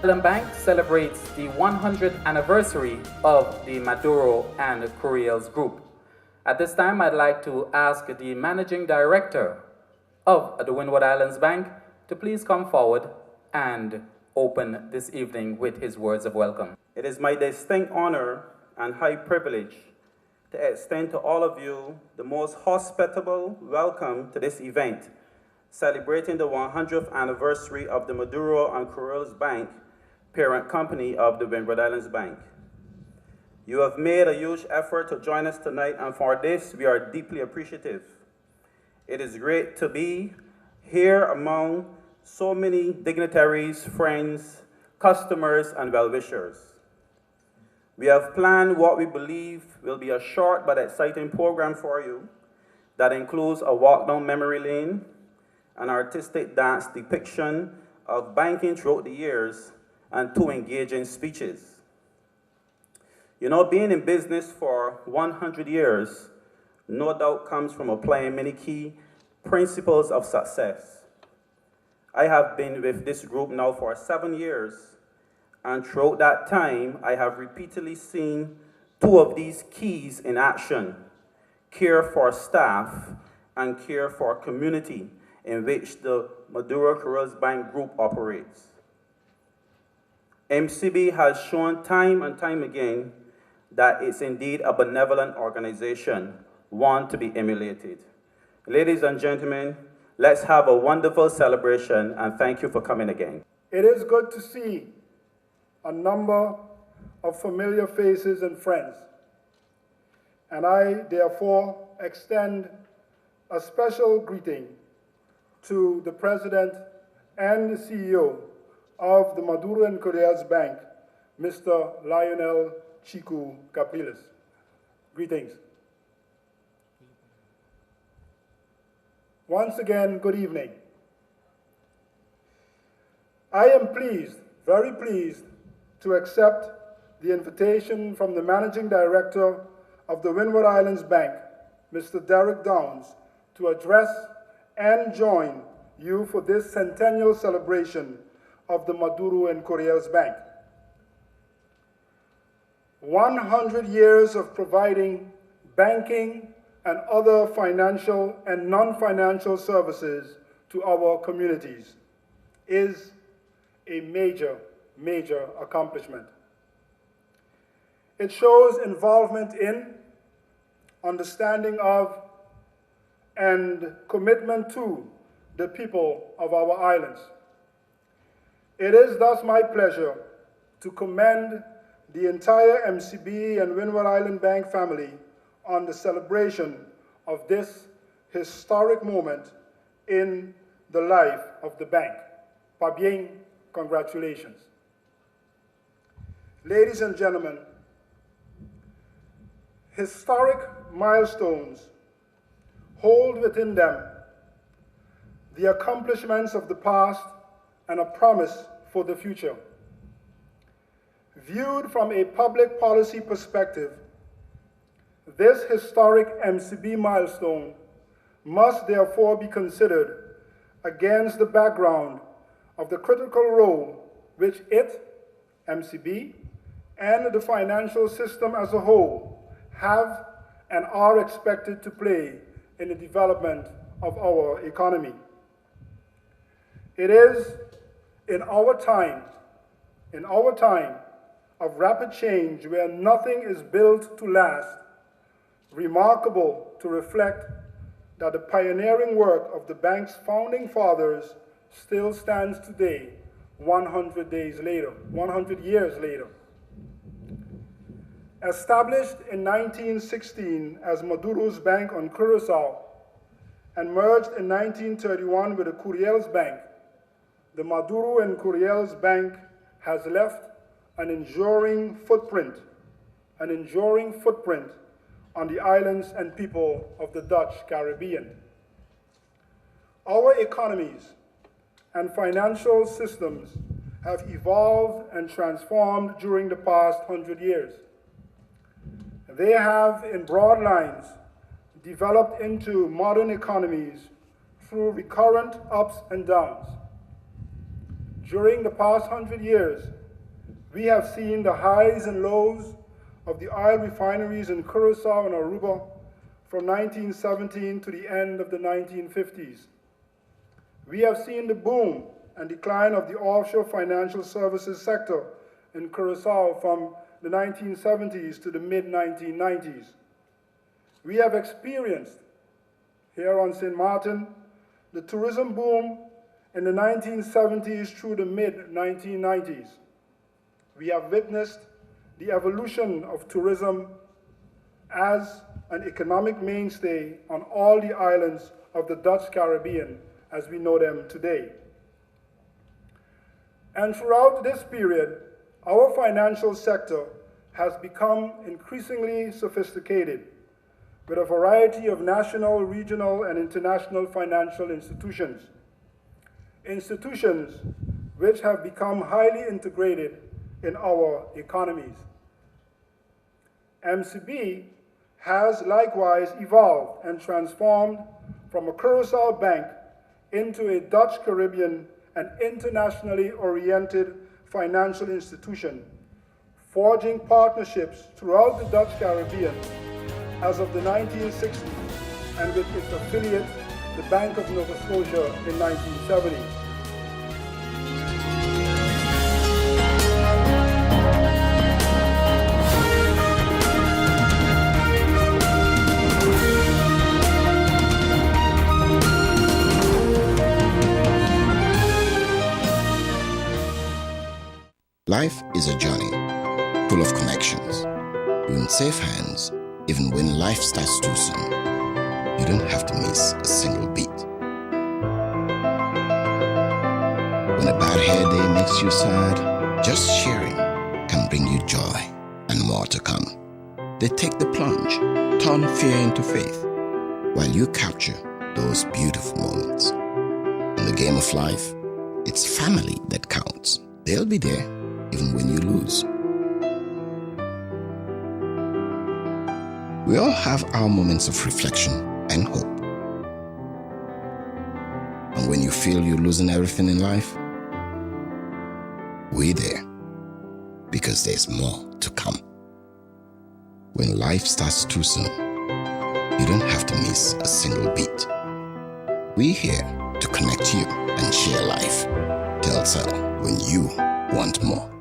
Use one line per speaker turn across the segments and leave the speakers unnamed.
Island Bank celebrates the 100th anniversary of the Maduro and Curiels Group. At this time, I'd like to ask the Managing Director of the Windward Islands Bank to please come forward and open this evening with his words of welcome.
It is my distinct honor and high privilege to extend to all of you the most hospitable welcome to this event, celebrating the 100th anniversary of the Maduro and Curiels Bank, parent company of the Windward Islands Bank. You have made a huge effort to join us tonight, and for this, we are deeply appreciative. It is great to be here among so many dignitaries, friends, customers, and well-wishers. We have planned what we believe will be a short but exciting program for you that includes a walk down memory lane, an artistic dance depiction of banking throughout the years, and 2 engaging speeches. You know, being in business for 100 years no doubt comes from applying many key principles of success. I have been with this group now for 7 years, and throughout that time, I have repeatedly seen 2 of these keys in action: care for staff and care for community in which the Maduro Curiels Bank Group operates. MCB has shown time and time again that it's indeed a benevolent organization, one to be emulated. Ladies and gentlemen, let's have a wonderful celebration, and thank you for coming again.
It is good to see a number of familiar faces and friends, and I therefore extend a special greeting to the President and the CEO of the Maduro and Curiels Bank, Mr. Lionel Chiku Capriles. Greetings. Once again, good evening. I am pleased, very pleased, to accept the invitation from the Managing Director of the Windward Islands Bank, Mr. Derek Downs, to address and join you for this centennial celebration of the Maduro and Curiels Bank. 100 years of providing banking and other financial and non-financial services to our communities is a major, major accomplishment. It shows involvement in, understanding of, and commitment to the people of our islands. It is thus my pleasure to commend the entire MCB and Windward Island Bank family on the celebration of this historic moment in the life of the bank. Pas bien, congratulations. Ladies and gentlemen, historic milestones hold within them the accomplishments of the past and a promise for the future. Viewed from a public policy perspective, this historic MCB milestone must therefore be considered against the background of the critical role which it, MCB, and the financial system as a whole have and are expected to play in the development of our economy. It is in our time of rapid change where nothing is built to last, remarkable to reflect that the pioneering work of the bank's founding fathers still stands today, 100 years later. Established in 1916 as Maduro's Bank on Curaçao and merged in 1931 with the Curiels Bank, the Maduro and Curiels Bank has left an enduring footprint on the islands and people of the Dutch Caribbean. Our economies and financial systems have evolved and transformed during the past 100 years. They have, in broad lines, developed into modern economies through recurrent ups and downs. During the past 100 years, we have seen the highs and lows of the oil refineries in Curaçao and Aruba from 1917 to the end of the 1950s. We have seen the boom and decline of the offshore financial services sector in Curaçao from the 1970s to the mid-1990s. We have experienced, here on St. Martin, the tourism boom in the 1970s through the mid-1990s. We have witnessed the evolution of tourism as an economic mainstay on all the islands of the Dutch Caribbean as we know them today. And throughout this period, our financial sector has become increasingly sophisticated with a variety of national, regional, and international financial institutions. Institutions which have become highly integrated in our economies. MCB has likewise evolved and transformed from a Curaçao bank into a Dutch Caribbean and internationally oriented financial institution, forging partnerships throughout the Dutch Caribbean as of the 1960s and with its affiliate, the Bank of Nova Scotia, in 1970.
Life is a journey, full of connections. You're in safe hands, even when life starts too soon. You don't have to miss a single beat. When a bad hair day makes you sad, just sharing can bring you joy and more to come. They take the plunge, turn fear into faith, while you capture those beautiful moments. In the game of life, it's family that counts. They'll be there even when you lose. We all have our moments of reflection and hope. And when you feel you're losing everything in life, we're there because there's more to come. When life starts too soon, you don't have to miss a single beat. We're here to connect you and share life. Telcel, when you want more.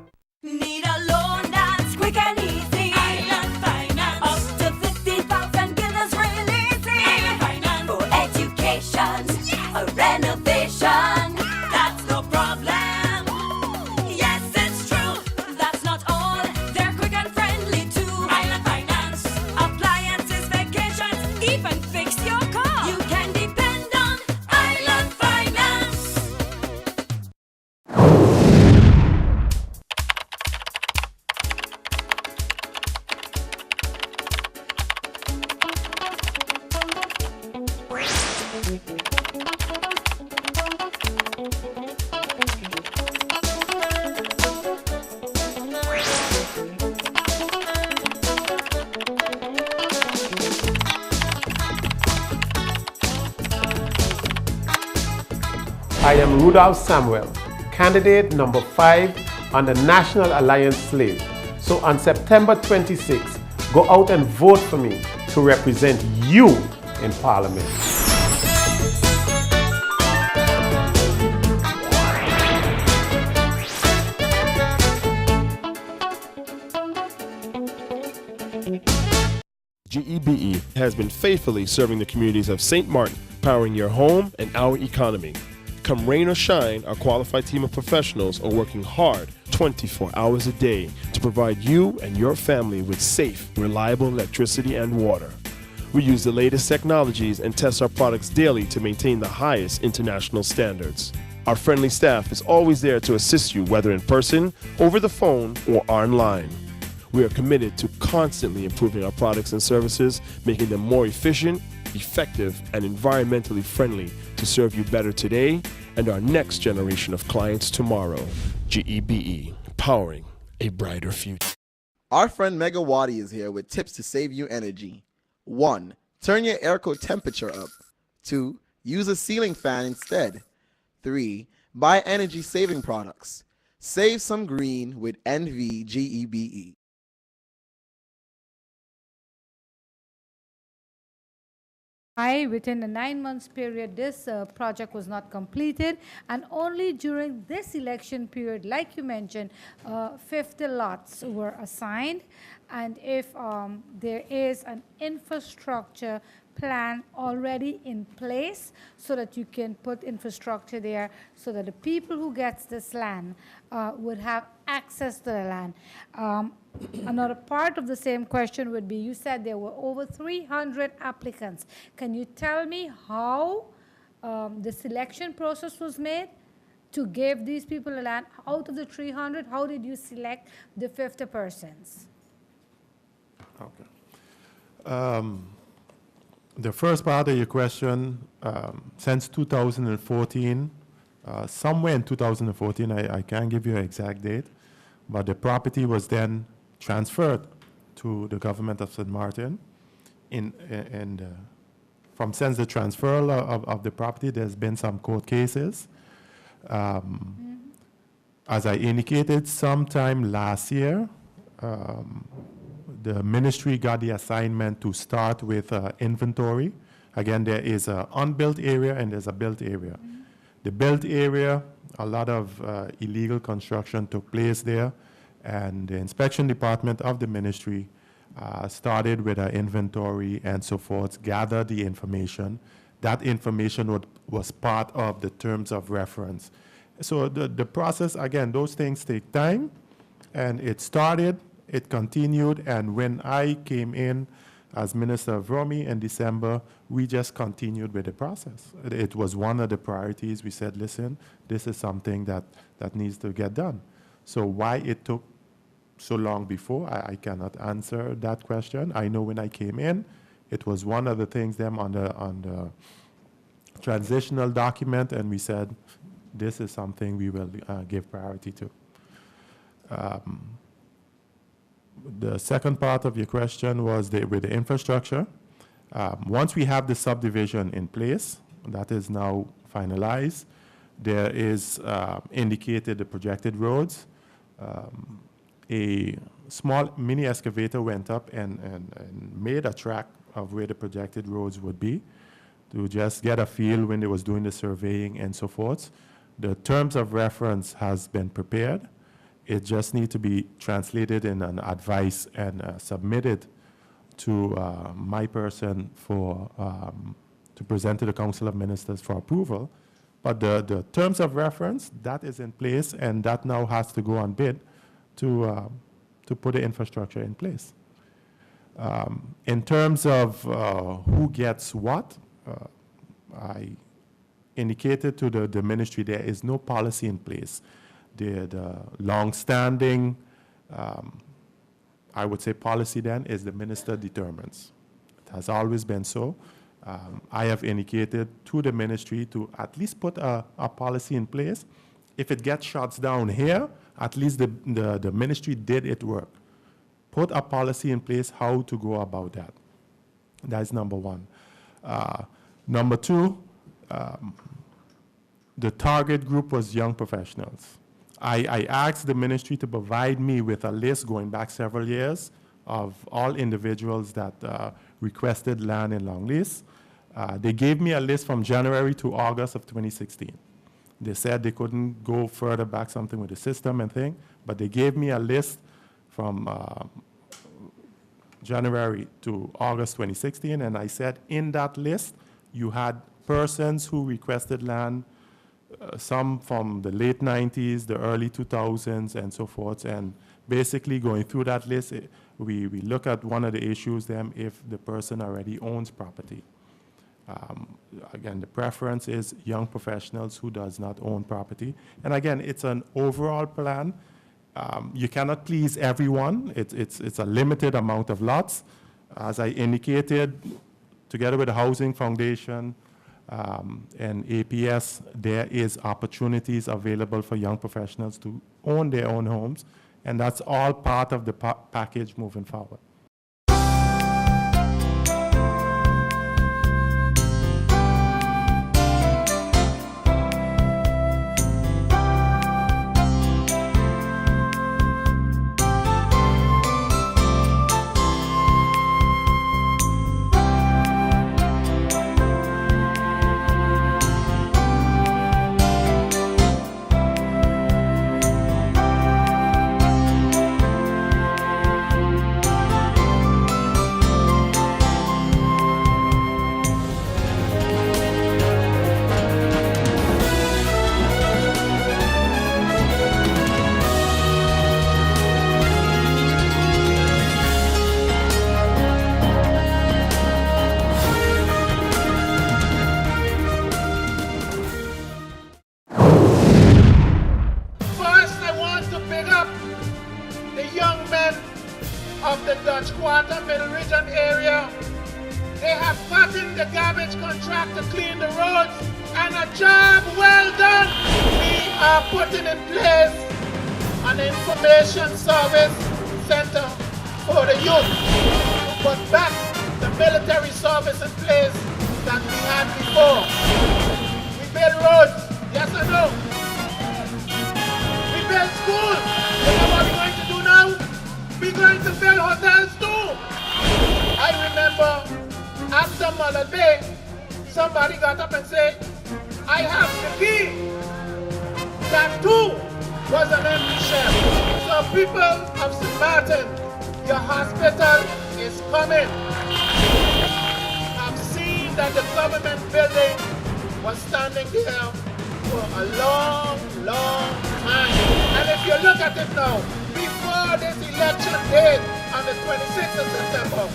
Need a loan that's quick and easy. Island Finance. Up to 50,000 guineas really easy. Island Finance. For education, a renovation. That's no problem. Yes, it's true. That's not all. They're quick and friendly too. Island Finance. Appliances, vacations, even fix your car. You can depend on Island Finance.
I am Rudolph Samuel, candidate number 5 on the National Alliance slate. So on September 26, go out and vote for me to represent you in Parliament.
GEBE has been faithfully serving the communities of St. Martin, powering your home and our economy. Come rain or shine, our qualified team of professionals are working hard 24 hours a day to provide you and your family with safe, reliable electricity and water. We use the latest technologies and test our products daily to maintain the highest international standards. Our friendly staff is always there to assist you, whether in person, over the phone, or online. We are committed to constantly improving our products and services, making them more efficient, effective, and environmentally friendly to serve you better today and our next generation of clients tomorrow. GEBE, powering a brighter future.
Our friend Megawati is here with tips to save you energy. 1. Turn your airco temperature up. 2. Use a ceiling fan instead. 3. Buy energy saving products. Save some green with NVGEBE.
Within a 9 months period, this project was not completed, and only during this election period, like you mentioned, 50 lots were assigned. And if there is an infrastructure plan already in place so that you can put infrastructure there so that the people who gets this land would have access to the land. Another part of the same question would be, you said there were over 300 applicants. Can you tell me how the selection process was made to give these people a land? Out of the 300, how did you select the 50 persons?
Okay. The first part of your question, since 2014, somewhere in 2014, I can't give you an exact date, but the property was then transferred to the government of St. Martin. From since the transfer of the property, there's been some court cases. As I indicated, sometime last year, the ministry got the assignment to start with inventory. Again, there is an unbuilt area and there's a built area. The built area, a lot of illegal construction took place there, and the inspection department of the ministry started with an inventory and so forth, gathered the information. That information was part of the terms of reference. So the process, again, those things take time, and it started, it continued, and when I came in as Minister of Romy in December, we just continued with the process. It was one of the priorities. We said, listen, this is something that needs to get done. So why it took so long before, I cannot answer that question. I know when I came in, it was one of the things them on the transitional document, and we said, this is something we will give priority to. The second part of your question was with the infrastructure. Once we have the subdivision in place, that is now finalized, there is indicated the projected roads. A small mini excavator went up and made a track of where the projected roads would be to just get a feel when they was doing the surveying and so forth. The terms of reference has been prepared. It just needs to be translated in an advice and submitted to my person for to present to the Council of Ministers for approval. But the terms of reference, that is in place, and that now has to go on bid to put the infrastructure in place. In terms of who gets what, I indicated to the ministry there is no policy in place. The long-standing, I would say, policy then is the minister determines. It has always been so. I have indicated to the ministry to at least put a policy in place. If it gets shut down here, at least the ministry did its work. Put a policy in place how to go about that. That's number one. Number two, the target group was young professionals. I asked the ministry to provide me with a list going back several years of all individuals that requested land in long lease. They gave me a list from January to August of 2016. They said they couldn't go further back, something with the system and thing, but they gave me a list from January to August 2016, and I said in that list you had persons who requested land, some from the late 90s, the early 2000s, and so forth. And basically going through that list, we look at one of the issues then if the person already owns property. Again, the preference is young professionals who does not own property. And again, it's an overall plan. You cannot please everyone. It's a limited amount of lots. As I indicated, together with the Housing Foundation, and APS, there is opportunities available for young professionals to own their own homes, and that's all part of the package moving forward.
the Dutch Quarter, Middle Region area. They have gotten the garbage contract to clean the roads, and a job well done. We are putting in place an information service center for the youth to put back the military service in place that we had before. We build roads, yes or no? We build schools. You know what we're going to do now? We're going to build hotels too. I remember after Mullet Bay, somebody got up and said, I have the key. That too was an empty shell. So people of St. Martin, your hospital is coming. I've seen that the government building was standing there for a long, long time. And if you look at it now, before this election date on the 26th of September,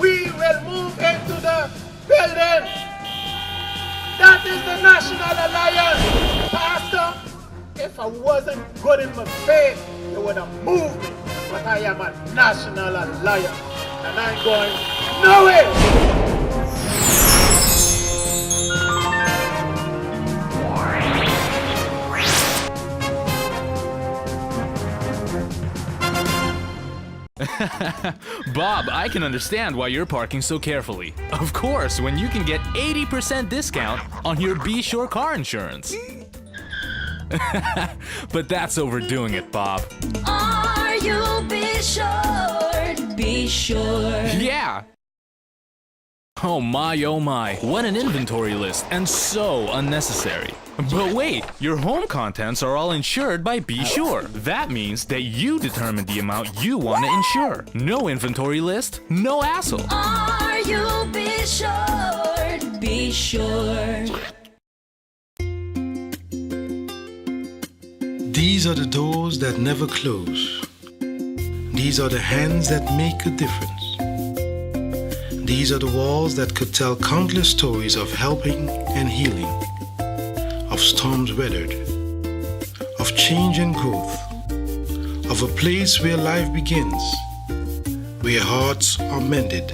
we will move into the building. That is the National Alliance. Pastor, if I wasn't good in my faith, you would have moved me. But I am a National Alliance, and I'm going nowhere.
Bob, I can understand why you're parking so carefully. Of course, when you can get 80% discount on your Be Sure car insurance. But that's overdoing it, Bob.
Are you be sure? Be sure.
Yeah! Oh my, what an inventory list, and so unnecessary. But wait, your home contents are all insured by Be Sure. That means that you determine the amount you want to insure. No inventory list, no hassle.
Are you be sure? Be sure.
These are the doors that never close. These are the hands that make a difference. These are the walls that could tell countless stories of helping and healing, of storms weathered, of change and growth, of a place where life begins, where hearts are mended,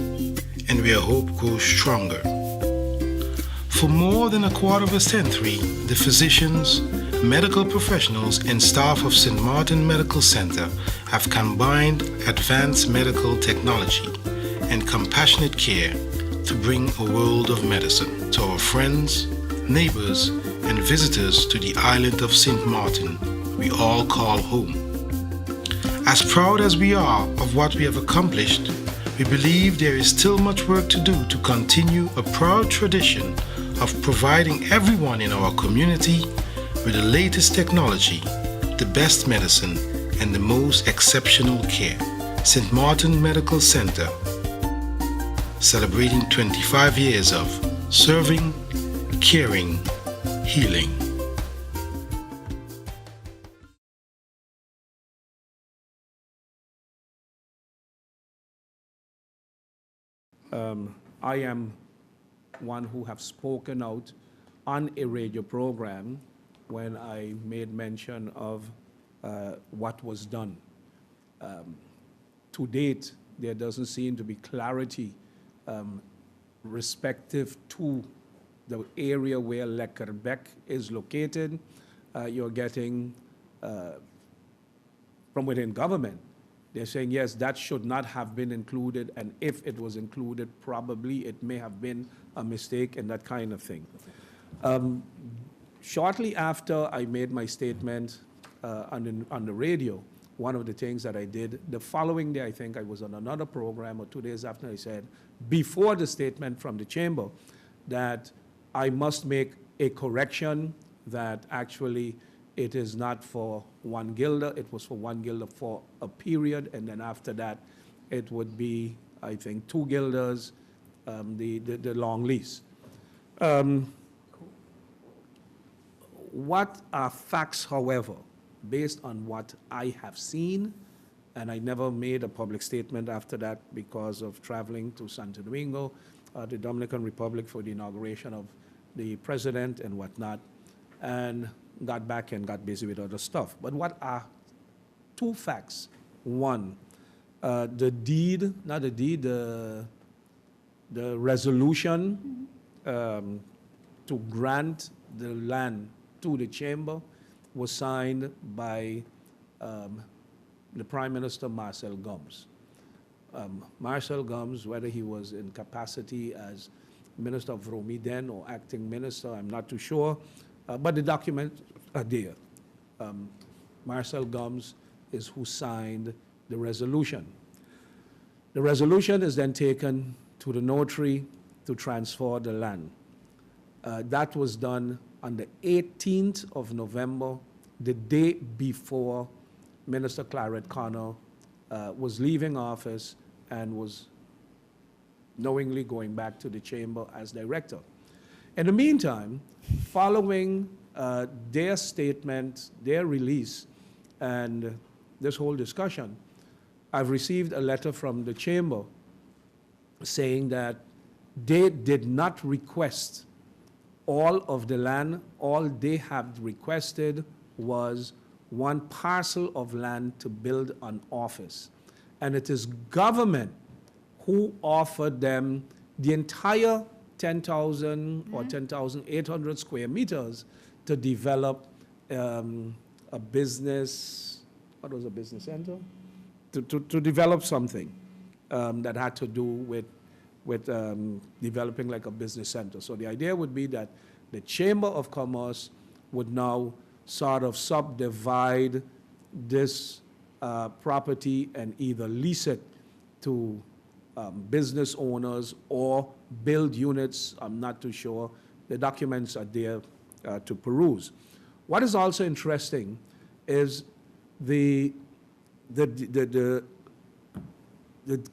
and where hope grows stronger. For more than a quarter of a century, the physicians, medical professionals, and staff of St. Martin Medical Center have combined advanced medical technology and compassionate care to bring a world of medicine to our friends, neighbors, and visitors to the island of St. Martin we all call home. As proud as we are of what we have accomplished, we believe there is still much work to do to continue a proud tradition of providing everyone in our community with the latest technology, the best medicine, and the most exceptional care. St. Martin Medical Center, celebrating 25 years of serving, caring, healing.
I am one who have spoken out on a radio program when I made mention of what was done. To date, there doesn't seem to be clarity respective to the area where Le Quebec is located. You're getting from within government, they're saying, yes, that should not have been included, and if it was included, probably it may have been a mistake and that kind of thing. Shortly after I made my statement on the radio, one of the things that I did, the following day, I think I was on another program, or 2 days after, I said, before the statement from the chamber, that I must make a correction that actually it is not for 1 guilder, it was for 1 guilder for a period, and then after that, it would be, I think, 2 guilders, the long lease. What are facts, however, based on what I have seen, and I never made a public statement after that because of traveling to Santo Domingo, the Dominican Republic, for the inauguration of the president and whatnot, and got back and got busy with other stuff. But what are 2 facts? One, the resolution to grant the land to the chamber was signed by the Prime Minister Marcel Gomes. Marcel Gomes, whether he was in capacity as Minister of Romy then or acting minister, I'm not too sure, but the documents are there. Marcel Gomes is who signed the resolution. The resolution is then taken to the notary to transfer the land. That was done on the 18th of November, the day before Minister Claret Connor was leaving office and was knowingly going back to the chamber as director. In the meantime, following their statement, their release, and this whole discussion, I've received a letter from the chamber saying that they did not request all of the land. All they have requested was one parcel of land to build an office. And it is government who offered them the entire 10,000 or 10,800 square meters to develop a business, what was a business center? To develop something that had to do with developing like a business center. So the idea would be that the Chamber of Commerce would now sort of subdivide this property and either lease it to business owners or build units. I'm not too sure. The documents are there to peruse. What is also interesting is the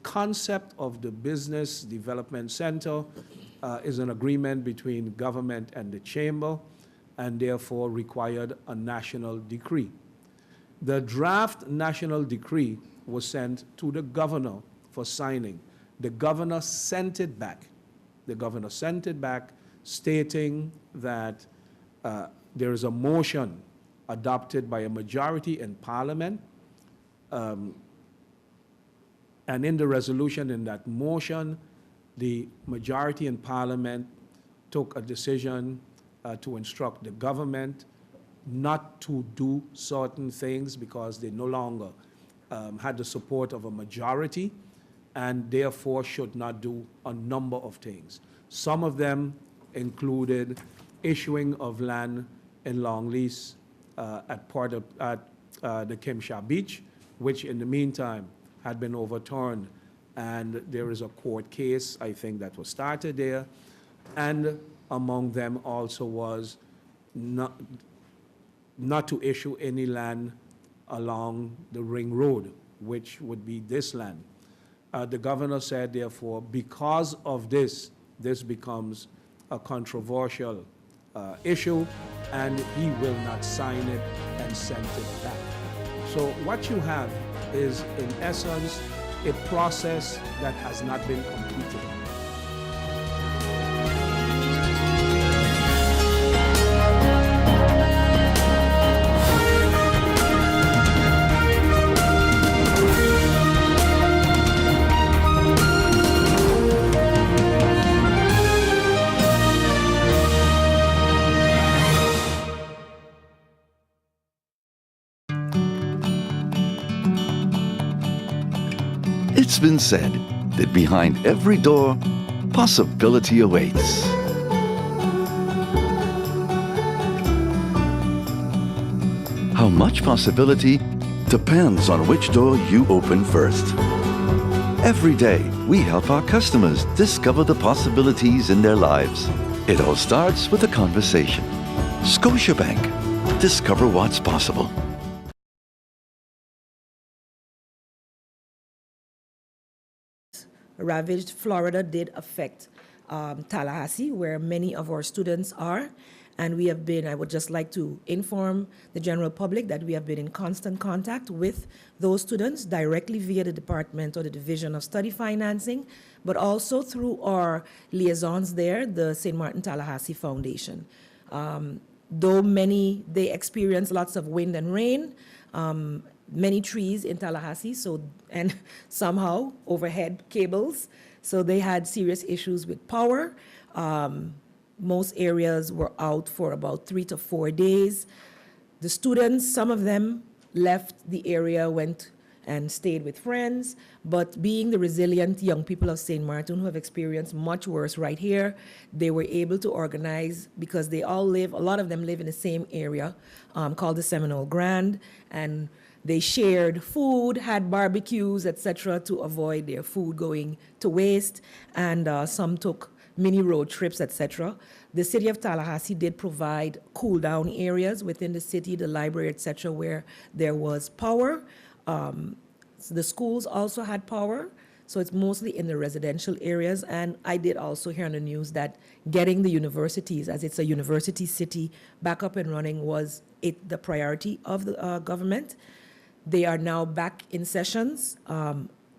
concept of the Business Development Center is an agreement between government and the chamber, and therefore required a national decree. The draft national decree was sent to the governor for signing. The governor sent it back. The governor sent it back stating that there is a motion adopted by a majority in Parliament, and in the resolution, in that motion, the majority in Parliament took a decision to instruct the government not to do certain things because they no longer had the support of a majority and therefore should not do a number of things. Some of them included issuing of land in long lease at the Kimsha Beach, which in the meantime had been overturned, and there is a court case, I think, that was started there, and among them also was not to issue any land along the Ring Road, which would be this land. The governor said, therefore, because of this becomes a controversial issue, and he will not sign it and send it back. So what you have is, in essence, a process that has not been completed.
It's been said that behind every door, possibility awaits. How much possibility depends on which door you open first. Every day, we help our customers discover the possibilities in their lives. It all starts with a conversation. Scotiabank. Discover what's possible.
Ravaged Florida did affect Tallahassee, where many of our students are. And we have been, I would just like to inform the general public that we have been in constant contact with those students directly via the Department or the Division of Study Financing, but also through our liaisons there, the St. Martin Tallahassee Foundation. Though many, they experience lots of wind and rain, many trees in Tallahassee, and somehow overhead cables. So they had serious issues with power. Most areas were out for about 3 to 4 days. The students, some of them left the area, went and stayed with friends, but being the resilient young people of St. Martin who have experienced much worse right here, they were able to organize because they all live, a lot of them live in the same area called the Seminole Grand, and they shared food, had barbecues, etc., to avoid their food going to waste, and some took mini road trips, etc. The city of Tallahassee did provide cool-down areas within the city, the library, etc., where there was power. So the schools also had power, so it's mostly in the residential areas. And I did also hear on the news that getting the universities, as it's a university city, back up and running was the priority of the government. They are now back in sessions.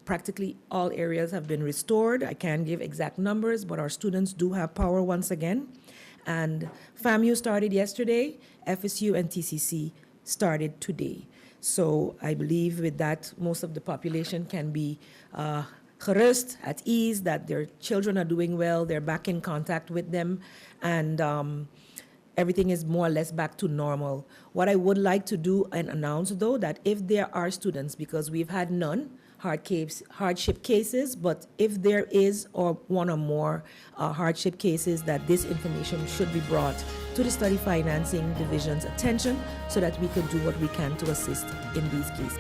Practically all areas have been restored. I can't give exact numbers, but our students do have power once again. And FAMU started yesterday, FSU and TCC started today. So I believe with that, most of the population can be gerust, at ease, that their children are doing well, they're back in contact with them, and everything is more or less back to normal. What I would like to do and announce, though, that if there are students, because we've had none, hardship cases, but if there is or one or more hardship cases, that this information should be brought to the Study Financing Division's attention so that we could do what we can to assist in these cases.